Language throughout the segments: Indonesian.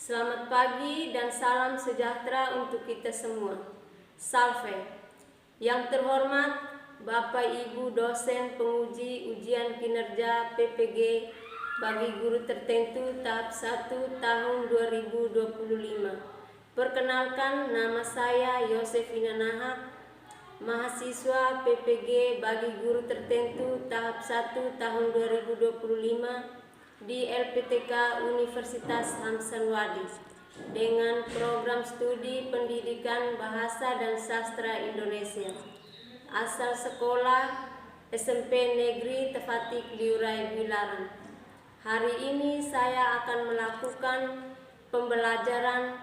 Selamat pagi dan salam sejahtera untuk kita semua. Salve. Yang terhormat Bapak Ibu dosen penguji ujian kinerja PPG bagi guru tertentu tahap 1 tahun 2025. Perkenalkan, nama saya Yosefina Nahak, mahasiswa PPG bagi guru tertentu tahap 1 tahun 2025 di LPTK Universitas Hamsanwadi dengan program studi pendidikan bahasa dan sastra Indonesia. Asal sekolah SMP Negeri Tefatik Liurai Bilaran. Hari ini saya akan melakukan pembelajaran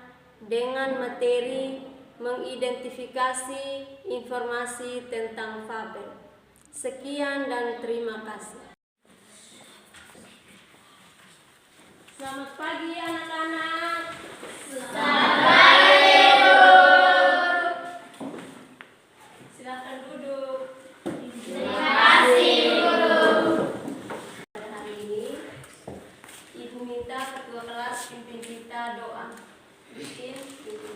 dengan materi mengidentifikasi informasi tentang fabel. Sekian dan terima kasih. Selamat pagi anak-anak. Selamat pagi, Bu. Silakan duduk. Terima kasih, Guru. Hari ini Ibu minta ketua kelas pimpin kita doa. Pimpin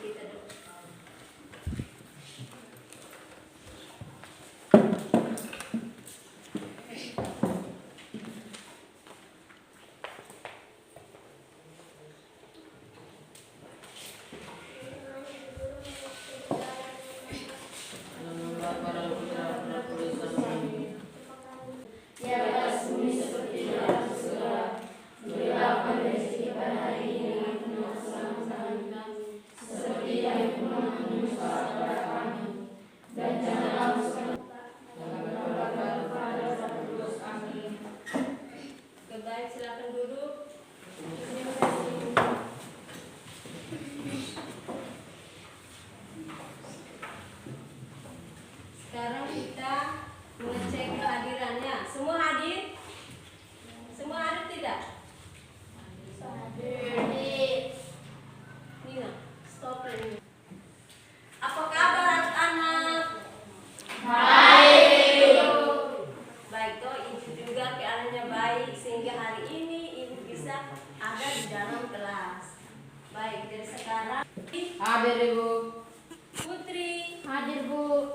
kita doa. Baik, silakan duduk. Sekarang kita mengecek kehadirannya. Semua hadir? Semua hadir tidak? Hadir. Nina, stop ini. Apa kabar anak-anak? Baik. Baik, toh ibu juga keadaannya baik sehingga hari ini ibu bisa ada di dalam kelas. Baik, dari sekarang Hadir, Ibu. Putri, Hadir, Bu.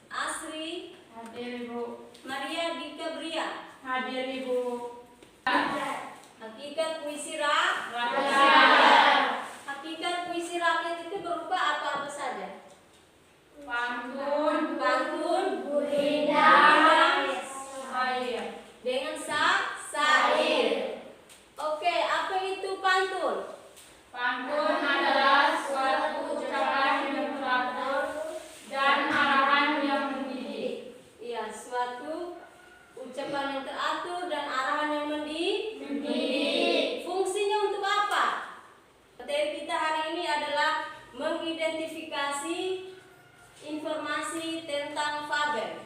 Asri, Hadir, Ibu. Maria Dika Bria, Hadir, Ibu. Hakikat puisi rakyat. Hakikat puisi rakyat itu berupa apa-apa saja? Pantun, Pantun, Burinda, syair. Dengan syair. Oke, apa itu pantun? Pantun adalah suatu ucapan yang teratur dan arahan yang mendidik. Iya, suatu ucapan yang teratur dan arahan yang mendidik. Fungsinya untuk apa? Materi kita hari ini adalah mengidentifikasi informasi tentang fabel.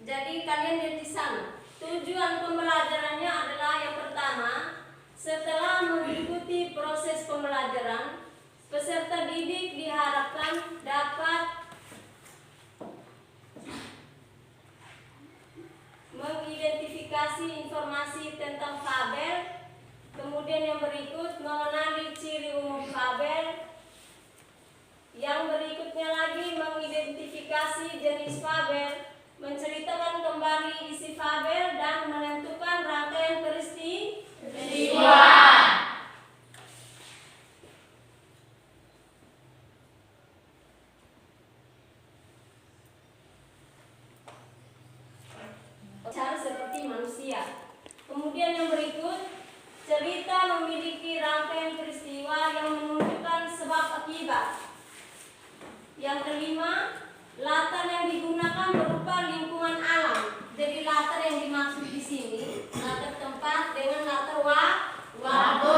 Jadi kalian lihat di sana. Tujuan pembelajarannya adalah yang pertama, setelah mengikuti proses pembelajaran, peserta didik diharapkan dapat mengidentifikasi informasi tentang fabel. Kemudian yang berikut, mengenali ciri umum fabel. Yang berikutnya lagi, mengidentifikasi jenis fabel, menceritakan kembali isi fabel, dan menentukan rangkaian peristiwa. Cara seperti manusia. Kemudian yang berikut, cerita memiliki rangkaian peristiwa yang menunjukkan sebab akibat. Yang kelima, latar yang digunakan berupa lingkungan alam. Jadi latar yang dimaksud di sini, latar tempat dengan latar waktu.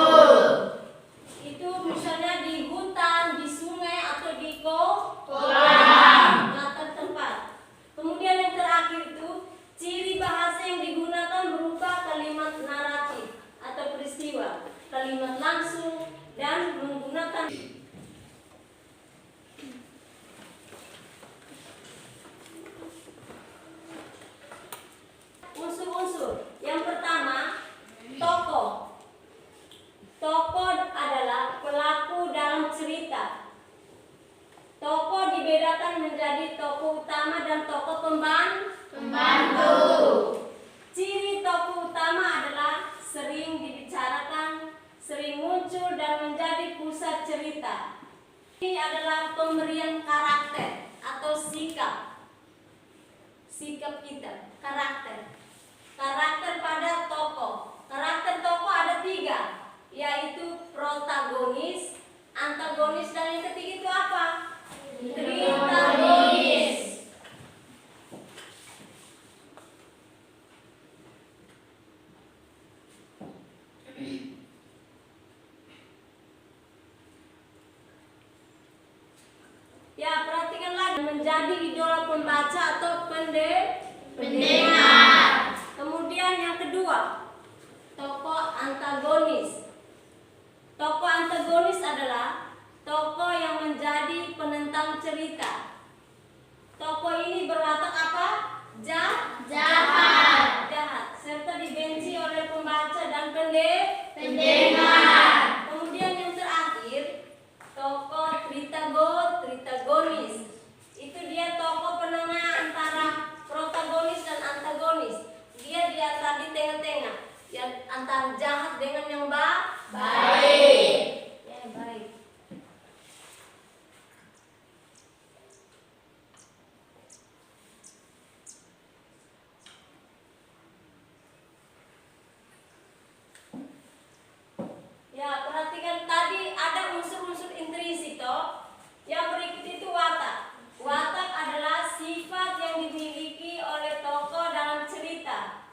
Itu misalnya di hutan, di sungai, atau di kolam. Latar tempat. Kemudian yang terakhir itu, ciri bahasa yang digunakan berupa kalimat naratif atau peristiwa, kalimat langsung, dan menggunakan unsur-unsur. Yang pertama, Ini adalah pemberian karakter atau sikap kita, karakter pada tokoh. Karakter tokoh ada 3, yaitu protagonis, antagonis, dan yang ketiga itu apa? Tritagonis. Ya, perhatikan lagi, menjadi idola pembaca atau pendengar. Kemudian yang kedua, tokoh antagonis. Tokoh antagonis adalah tokoh yang menjadi penentang cerita. Tokoh ini berwatak apa? Jahat, serta dibenci oleh pembaca dan pendengar. Kemudian yang terakhir, tokoh tritagonis. Itu dia tokoh penengah antara protagonis dan antagonis. Dia di tengah-tengah, yang antara jahat dengan yang baik. Ya, baik. Ya, perhatikan tadi ada unsur-unsur intrinsik toh. Yang berikut itu watak. Watak adalah sifat yang dimiliki oleh tokoh dalam cerita.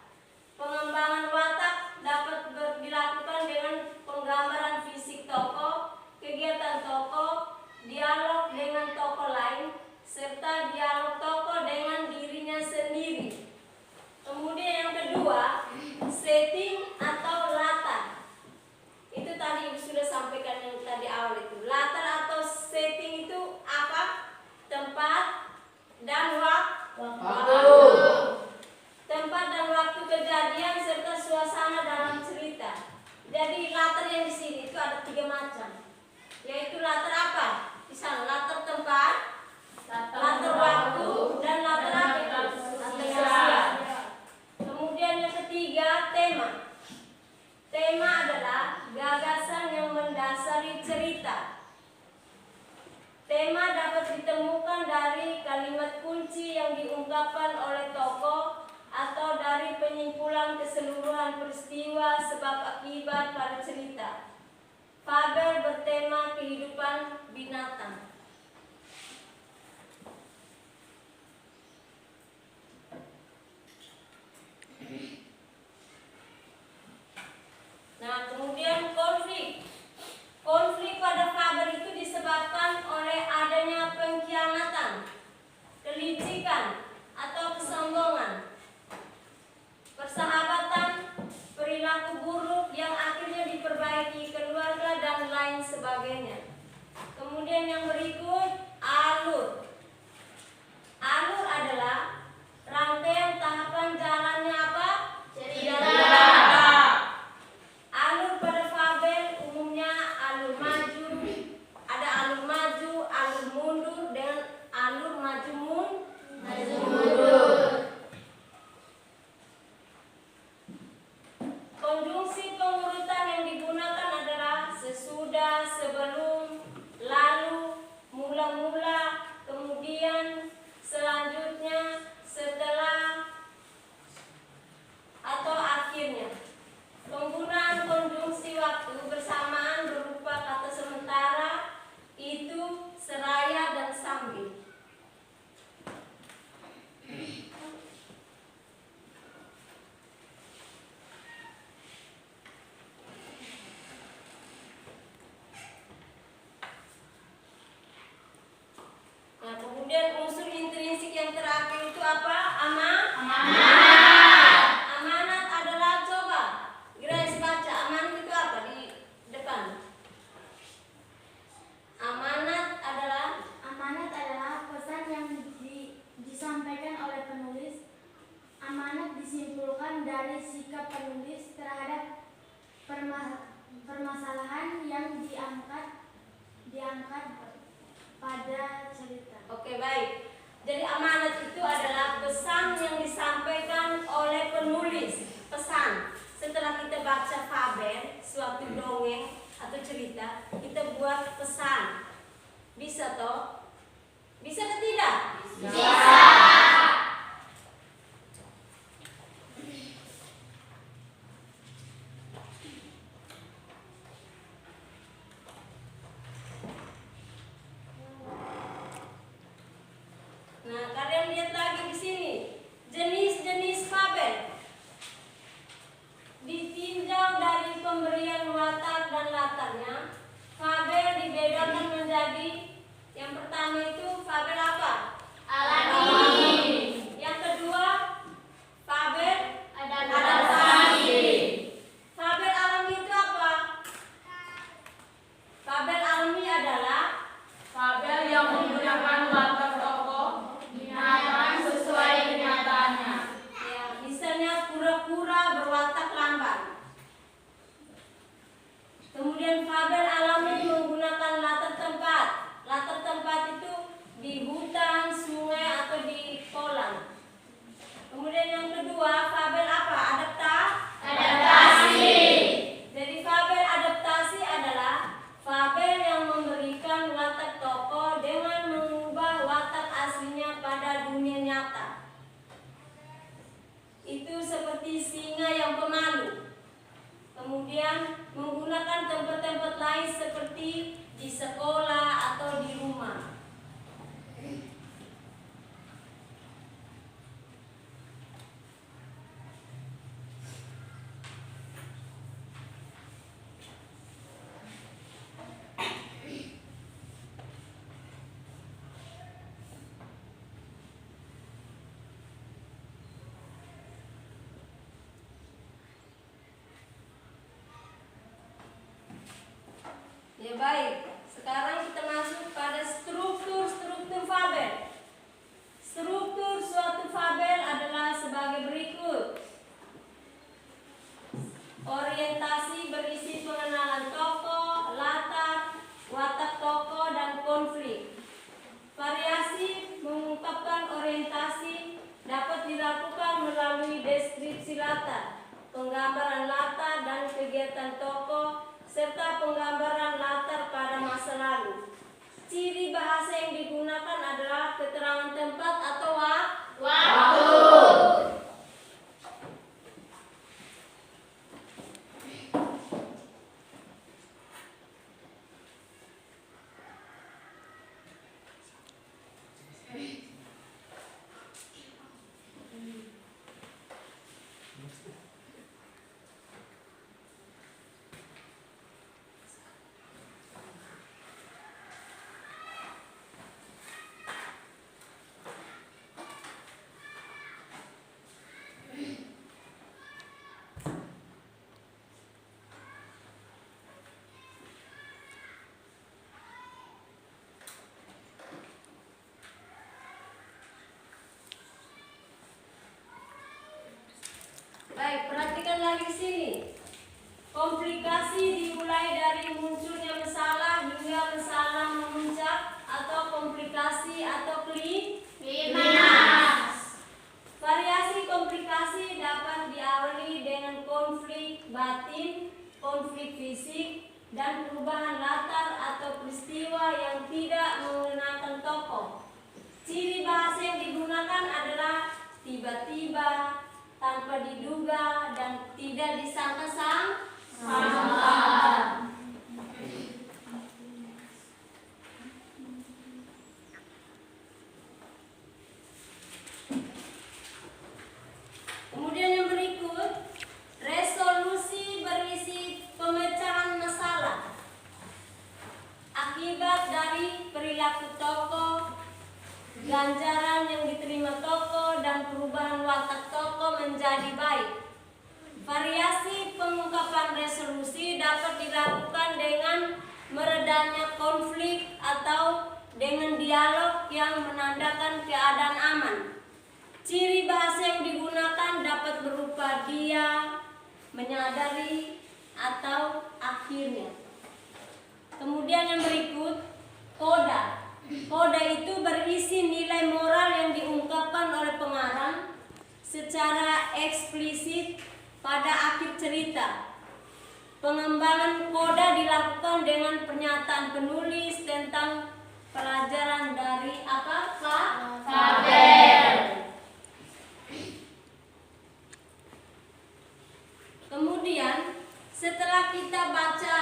Pengembangan watak dapat dilakukan dengan penggambaran fisik tokoh, kegiatan tokoh, dialog dengan tokoh lain, serta dialog tokoh dengan dirinya sendiri. Kemudian yang kedua, setting atau latar. Itu tadi sudah sampaikan yang tadi awal itu. Latar atau setting itu apa? Tempat dan waktu. Tempat dan waktu kejadian serta suasana dalam cerita. Jadi latar yang di sini itu ada 3 macam. Yaitu latar apa? Misalnya latar tempat, latar waktu, dan latar apa? Latar sosial. Kemudian yang ketiga, tema. Tema adalah gagasan yang mendasari cerita. Tema dapat ditemukan dari kalimat kunci yang diungkapkan oleh tokoh atau dari penyimpulan keseluruhan peristiwa sebab akibat pada cerita. Fabel bertema kehidupan binatang. Nah, kemudian konflik. Konflik pada fabel itu disebabkan oleh adanya pengkhianatan, kelicikan, atau kesombongan, persahabatan, perilaku buruk yang akhirnya diperbaiki keluarga, dan lain sebagainya. Kemudian yang berikut, alur. Alur adalah rangkaian tahapan jalannya apa? Cerita. Alur pada fabel umumnya alur maju, ada alur maju, alur mundur, dengan alur maju mundur. Konjungsi pengurutan yang digunakan adalah sesudah, sebelum, lalu, mula-mula, kemudian, selanjutnya, setelah, atau akhirnya. Penggunaan konjungsi waktu bersamaan berupa kata sementara, itu, seraya, dan sambil. Nah, kemudian unsur intrinsik yang terakhir itu apa? Amanat adalah, coba Grace baca, amanat itu apa di depan? Amanat adalah pesan yang disampaikan oleh penulis. Amanat disimpulkan dari sikap penulis terhadap permasalahan yang diangkat pada cerita. Oke, baik. Jadi amanat itu adalah pesan yang disampaikan oleh penulis. Pesan. Setelah kita baca fabel, suatu dongeng atau cerita, kita buat pesan. Bisa toh? Bisa atau tidak? Nah, kalian lihat lagi di sini. Jenis-jenis fabel. Ditinjau dari pemberian watak dan latarnya, fabel dibedakan menjadi yang pertama itu fabel apa? Alami. Yang kedua, fabel Adaptasi. Fabel alami itu apa? Fabel alami adalah Fabel yang menggunakan latar tokoh binatang sesuai kenyataannya. ya, misalnya pura-pura berwatak lamban. Kemudian fabel alami menggunakan latar tempat. Latar tempat itu di hutan, sungai atau di kolam. Kemudian yang kedua, fabel apa? Adaptasi. Jadi fabel adaptasi adalah fabel yang memberikan watak tokoh dengan mengubah watak aslinya pada dunia nyata. Itu seperti singa yang pemalu. Kemudian menggunakan tempat-tempat lain seperti di sekolah atau di rumah. Ya baik, sekarang kita masuk pada struktur fabel. Struktur suatu fabel adalah sebagai berikut. Orientasi berisi pengenalan tokoh, latar, watak tokoh, dan konflik. Variasi mengungkapkan orientasi dapat dilakukan melalui deskripsi latar, penggambaran latar dan kegiatan tokoh, serta penggambaran latar pada masa lalu. Ciri bahasa yang digunakan adalah keterangan tempat atau Waktu. Baik, perhatikan lagi sini. Komplikasi dimulai dari munculnya masalah hingga masalah memuncak atau komplikasi atau Klimaks. Variasi komplikasi dapat diawali dengan konflik batin, konflik fisik, dan perubahan latar atau peristiwa yang tidak menggunakan tokoh. Ciri bahasa yang digunakan adalah tiba-tiba, tanpa diduga, dan tidak disangka-sangka. Kemudian yang berikut, resolusi berisi pemecahan masalah akibat dari perilaku tokoh, ganjaran yang diterima tokoh, dan perubahan watak tokoh menjadi baik. Variasi pengungkapan resolusi dapat dilakukan dengan meredanya konflik atau dengan dialog yang menandakan keadaan aman. Ciri bahasa yang digunakan dapat berupa dia, menyadari, atau akhirnya. Kemudian yang berikut, koda. Koda itu berisi nilai moral yang diungkapkan oleh pengarang secara eksplisit pada akhir cerita. Pengembangan koda dilakukan dengan pernyataan penulis tentang pelajaran dari apa? Fabel. Kemudian setelah kita baca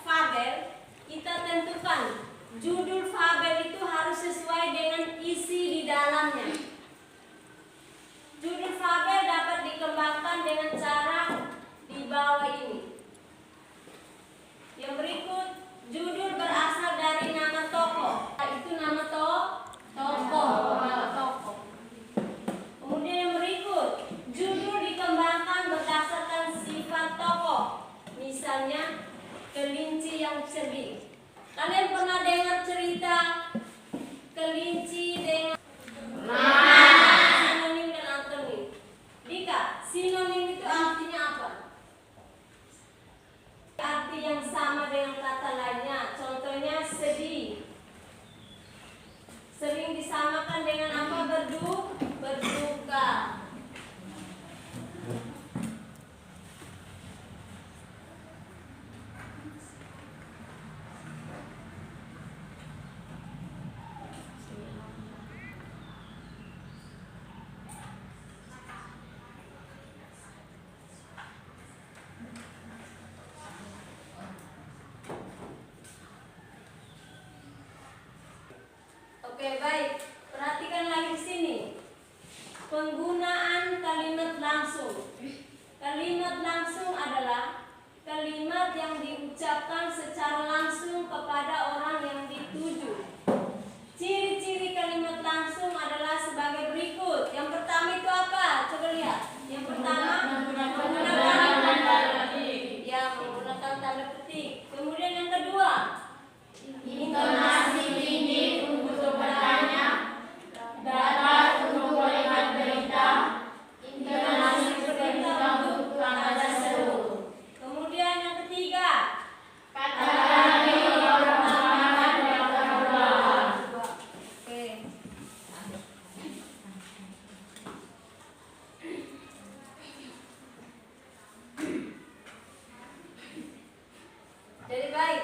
fabel, kita tentukan judul fabel itu harus sesuai dengan isi di dalamnya. Judul fabel dapat dikembangkan dengan cara di bawah ini. Yang berikut, judul berasal dari nama tokoh. Itu nama tokoh. Kemudian yang berikut, judul dikembangkan berdasarkan sifat tokoh. Misalnya, kelinci yang cerdik. Kalian pernah dengar cerita kelinci dengan sinonim dan antonim? Dika, sinonim itu artinya apa? Arti yang sama dengan kata lainnya. Contohnya sedih. Sering disamakan dengan apa? Berduka. Oke, baik. Perhatikan lagi di sini. Penggunaan kalimat langsung. Kalimat langsung adalah kalimat yang diucapkan secara langsung kepada orang yang dituju. Ciri-ciri kalimat langsung adalah sebagai berikut. Yang pertama itu apa? Coba lihat. Yang pertama menggunakan tanda petik. Kemudian yang kedua, Intonasi tinggi untuk bertanya, datar untuk melihat berita, intonasi berita untuk tanda seru. kemudian yang ketiga, Kata lagi yang pertama dan kedua. oke. Jadi baik,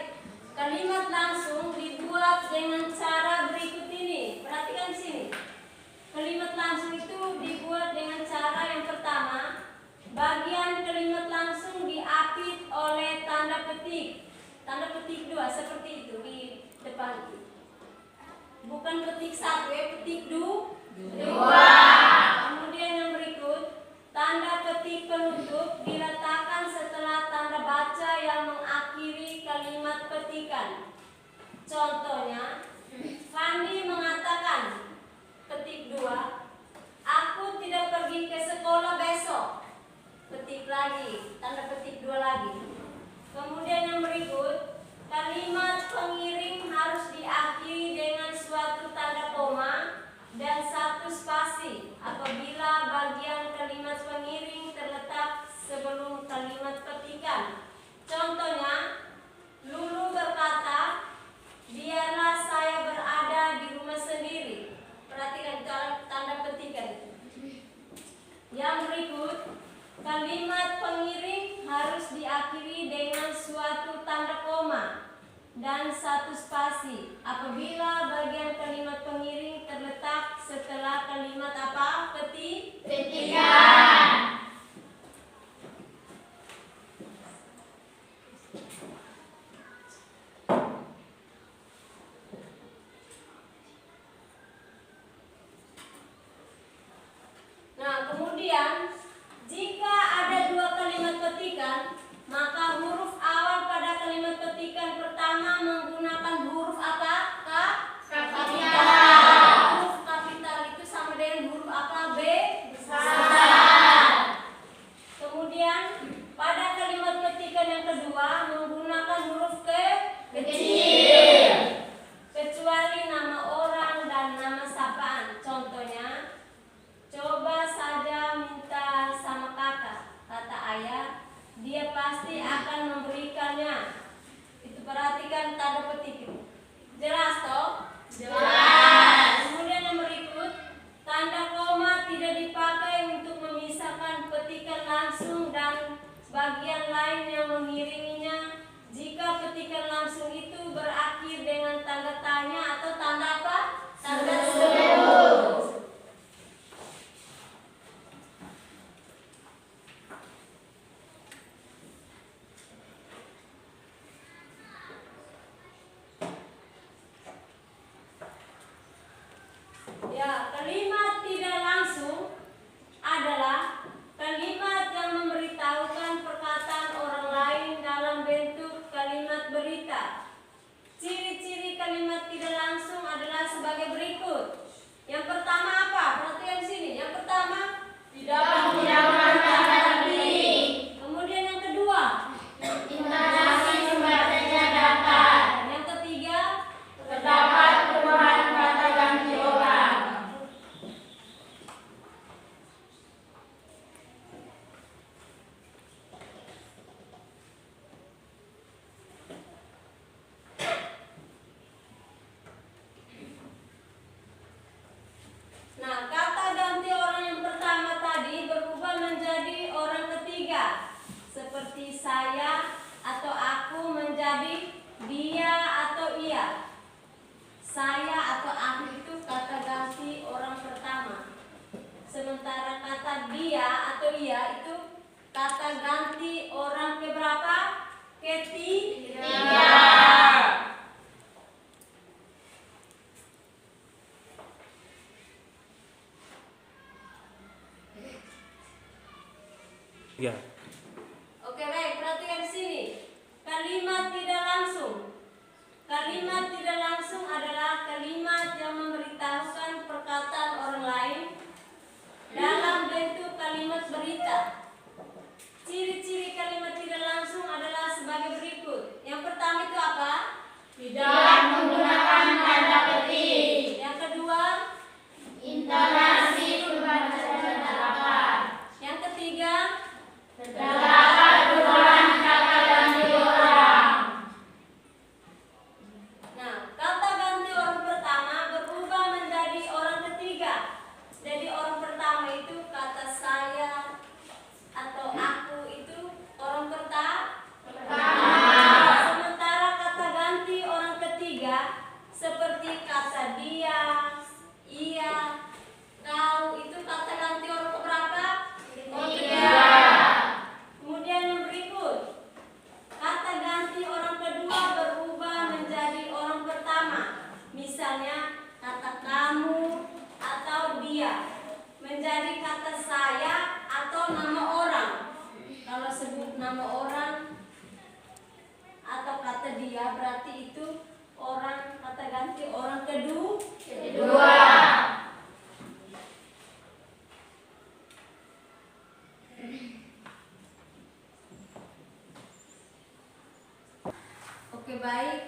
kalimat langsung dibuat dengan cara berikut ini. Perhatikan di sini. Kalimat langsung itu dibuat dengan cara yang pertama, bagian kalimat langsung diapit oleh tanda petik. Tanda petik 2 seperti itu di depan itu. Bukan petik 1 ya, petik 2. Kemudian yang berikut, tanda petik penutup diletakkan setelah tanda baca yang mengakhiri kalimat petikan. Contohnya, Fandi mengatakan, petik 2, aku tidak pergi ke sekolah besok. Petik lagi, tanda petik 2 lagi. Kemudian yang berikut, kalimat pengiring harus diakhiri dengan suatu tanda koma dan satu spasi apabila bagian kalimat pengiring terletak sebelum kalimat petikan. Contohnya, Lulu berkata, biarlah saya berada di rumah sendiri. Perhatikan tanda petikan. Yang berikut, kalimat pengiring harus diakhiri dengan suatu tanda koma dan satu spasi apabila bagian kalimat pengiring terletak setelah kalimat apa? Petikan. Nah, kemudian jika ada 2 kalimat petikan, maka huruf awal pada kalimat petikan pertama menggunakan huruf apa? Kapital. Huruf kapital itu sama dengan huruf apa? Besar. Kemudian pada kalimat petikan yang kedua menggunakan huruf Kecil. kecuali nama orang dan nama sapaan. Contohnya, coba saja minta sama kakak, kata ayah, dia pasti akan memberikannya. Itu perhatikan tanda petik. Jelas toh? Jelas. Kemudian yang berikut, tanda koma tidak dipakai untuk memisahkan petikan langsung dan bagian lain yang mengiringinya Jika petikan langsung itu berakhir dengan tanda tanya atau tanda apa? Tanda seru. Ya, kalimat tidak langsung adalah kalimat yang memberitahukan perkataan orang lain dalam bentuk kalimat berita. Ciri-ciri kalimat tidak langsung adalah sebagai berikut. Yang pertama apa? Perhatikan sini. Yang pertama, Tidak menggunakan kata diri. kemudian yang kedua, Intonasi membacanya datar. yang ketiga, Terdapat perubahan kata ganti orang. nah, kata ganti orang yang pertama tadi berubah menjadi orang ketiga. Seperti saya atau aku menjadi dia atau ia. Saya atau aku itu kata ganti orang pertama. Sementara kata dia atau ia itu kata ganti orang keberapa? Ketiga. Ya. Oke, baik, perhatikan di sini. Kalimat tidak langsung. Kalimat tidak langsung adalah kalimat yang memberitahukan perkataan orang lain dalam bentuk kalimat berita. Ciri-ciri kalimat tidak langsung adalah sebagai berikut. Yang pertama itu apa? Tidak menggunakan tanda petik. Yang kedua, Intonasi membacanya datar. yang ketiga, Terdapat perubahan kata ganti orang. nah, kata ganti orang pertama berubah menjadi orang ketiga. Jadi orang pertama itu kata saya atau aku itu orang pertama. Sementara kata ganti orang ketiga seperti kata dia, ia, kau itu kata ganti orang keberapa? Ketiga. Kemudian yang berikut, kata ganti orang kedua berubah menjadi orang pertama. Misalnya kata kamu atau dia menjadi kata saya atau nama orang. Kalau sebut nama orang atau kata dia berarti itu orang, kata ganti orang kedua. Oke, baik,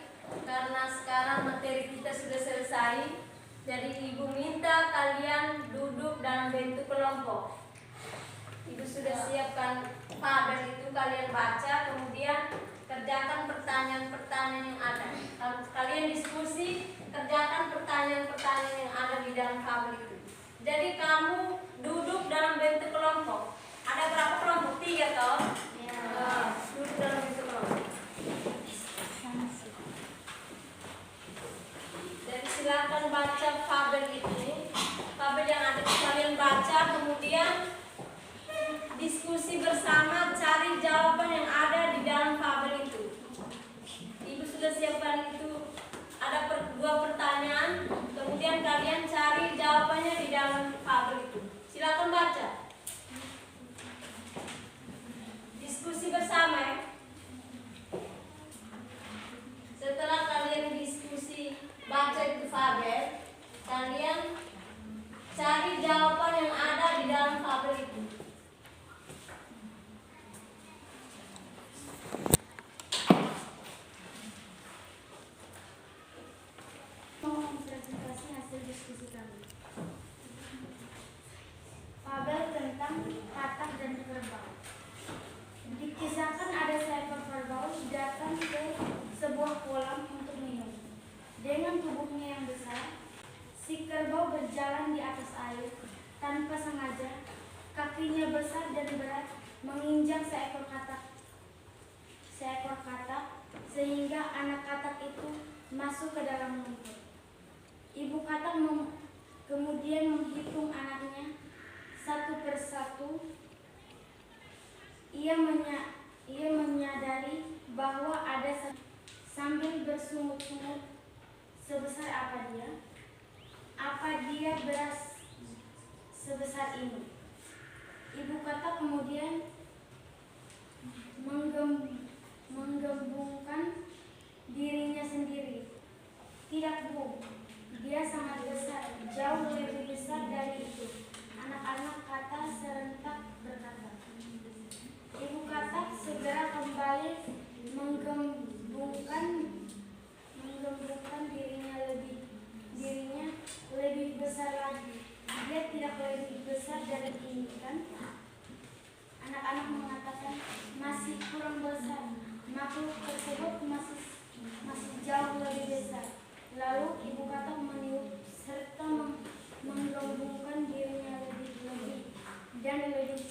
karena sekarang materi kita sudah selesai, jadi ibu minta kalian duduk dalam bentuk kelompok. Ibu sudah siapkan tabel itu, kalian baca, kemudian kerjakan pertanyaan-pertanyaan yang ada. Kalau kalian diskusi, kerjakan pertanyaan-pertanyaan yang ada di dalam tabel itu. Jadi kamu duduk dalam bentuk kelompok. Ada berapa kelompok? 3 toh? Duduk dalam bentuk kelompok. Jadi silakan baca tabel ini, tabel yang ada kalian baca, kemudian diskusi bersama, cari jawaban yang ada di dalam tabel itu. Ibu sudah siapkan itu, ada 2 pertanyaan, kemudian kalian cari jawabannya di dalam tabel itu. Silakan baca. Diskusi bersama ya. Setelah kalian diskusi baca itu tabel, kalian cari jawaban yang ada di dalam tabel itu. Mau mempresentasi hasil diskusi kami. Fabel tentang katak dan kerbau. Dikisahkan ada seekor kerbau datang ke sebuah kolam untuk minum. Dengan tubuhnya yang besar, si kerbau berjalan di atas air tanpa sengaja. Kakinya besar dan berat menginjak seekor katak. sehingga anak katak itu masuk ke dalam lumpur. Ibu katak kemudian menghitung anaknya satu persatu. Ia menyadari bahwa ada sambil bersungut-sungut, sebesar apa dia beras sebesar ini. Ibu katak kemudian menggembungkan dirinya sendiri. Tidak, Bu, dia sangat besar, jauh lebih besar dari itu. Anak-anak kata serentak berkata. Ibu katak segera kembali menggembungkan dirinya lebih besar lagi. Dia tidak lebih besar dari ini, kan? Anak-anak mengatakan masih kurang besar. Makhluk tersebut masih jauh lebih besar. Lalu ibu katak meniup serta menggembungkan dirinya lebih dan lebih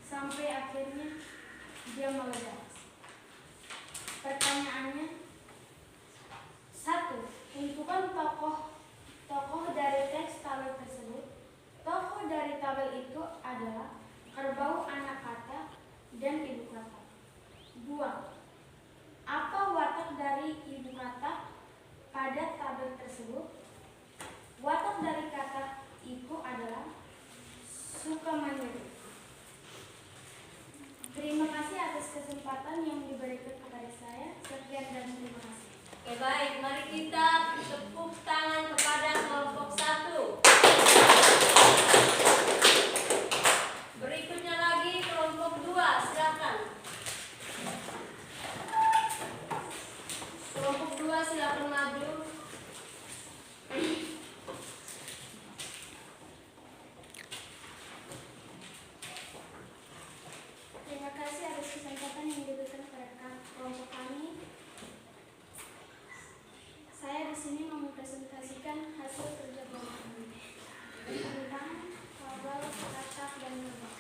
sampai akhirnya dia meledak. Pertanyaannya, 1. Tentukan tokoh dari teks tabel tersebut. Tokoh dari tabel itu adalah kerbau, anak katak, dan ibu katak. 2. Apa watak dari ibu katak pada tabel tersebut? Watak dari katak itu adalah suka meniru. Terima kasih atas kesempatan yang diberikan kepada saya. Sekian dan terima kasih. Oke, baik, mari kita tepuk tangan kepada kelompok 1. Berikutnya lagi kelompok 2, silakan. Kelompok 2 silakan maju. Terima kasih atas kesempatan yang diberikan kepada kelompok kami. Saya di sini mempresentasikan hasil kerja kelompok kami tentang kerbau, katak, dan lebah.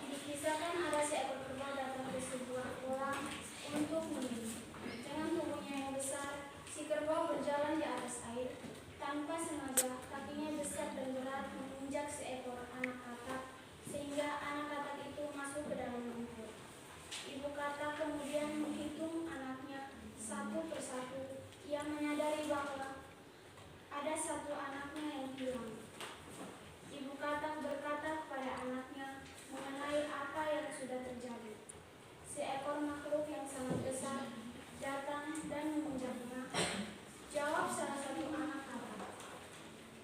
Dikisahkan ada seekor kerbau datang ke sebuah kolam untuk minum. Dengan tubuhnya yang besar, si kerbau berjalan di atas air. Tanpa sengaja, kakinya besar dan berat menginjak seekor anak katak, sehingga anak katak itu masuk ke dalam lumpur. Ibu katak kemudian menghitung anaknya satu persatu. Ia menyadari bahwa ada satu anaknya yang hilang. Ibu katak berkata kepada anaknya mengenai apa yang sudah terjadi. Seekor makhluk yang sangat besar datang dan menginjaknya. Jawab salah satu anak katak.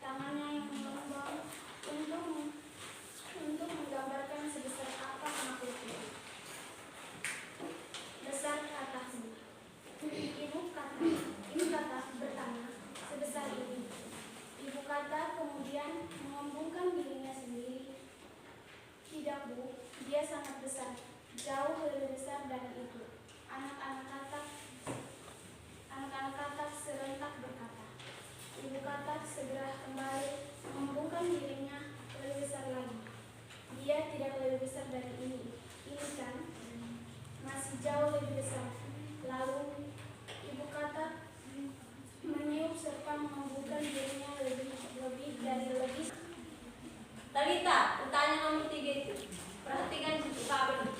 Tangannya yang mengembang untuk menggambarkan sebesar apa makhluk itu. Besar kataknya. Ibu katak bertanya, sebesar ini. Ibu katak kemudian mengembungkan dirinya sendiri. Tidak, Bu, dia sangat besar, jauh lebih besar dari itu. Anak-anak katak serentak berkata. Ibu katak segera kembali mengembungkan dirinya lebih besar lagi. Dia tidak lebih besar dari ini. Ini kan masih jauh lebih besar. Lalu ibu katak meniup serta mengembungkan dirinya lebih. Talita, pertanyaan nomor 3 itu. Perhatikan situ tabel.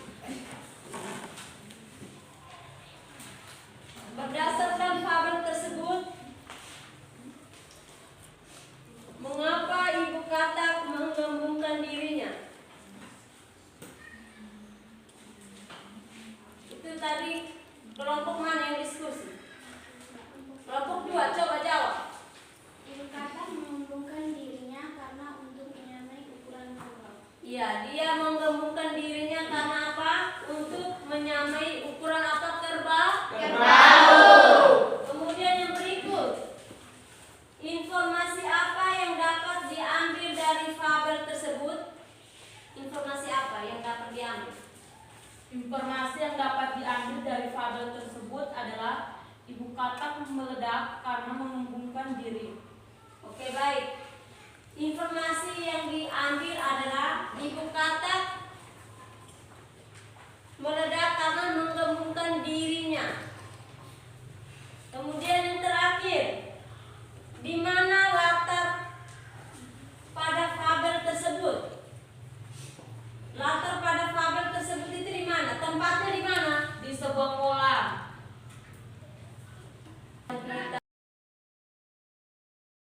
Berdasarkan tabel tersebut, mengapa ibu katak menggembungkan dirinya? Itu tadi kelompok mana yang diskusi? Kelompok 2, coba jawab. Ibu katak mengembungkan dirinya karena untuk menyamai ukuran kerbau. Iya, dia menggembungkan dirinya karena apa? Untuk menyamai ukuran apa kerbau? Kemudian yang berikut, informasi apa yang dapat diambil dari fabel tersebut? Informasi apa yang dapat diambil? Informasi yang dapat diambil dari fabel tersebut adalah ibu katak meledak karena mengembungkan diri. Oke, baik. Informasi yang diambil adalah ibu katak meledak karena menggembungkan dirinya. Latar pada fabel tersebut itu di mana? Tempatnya di mana? Di sebuah kolam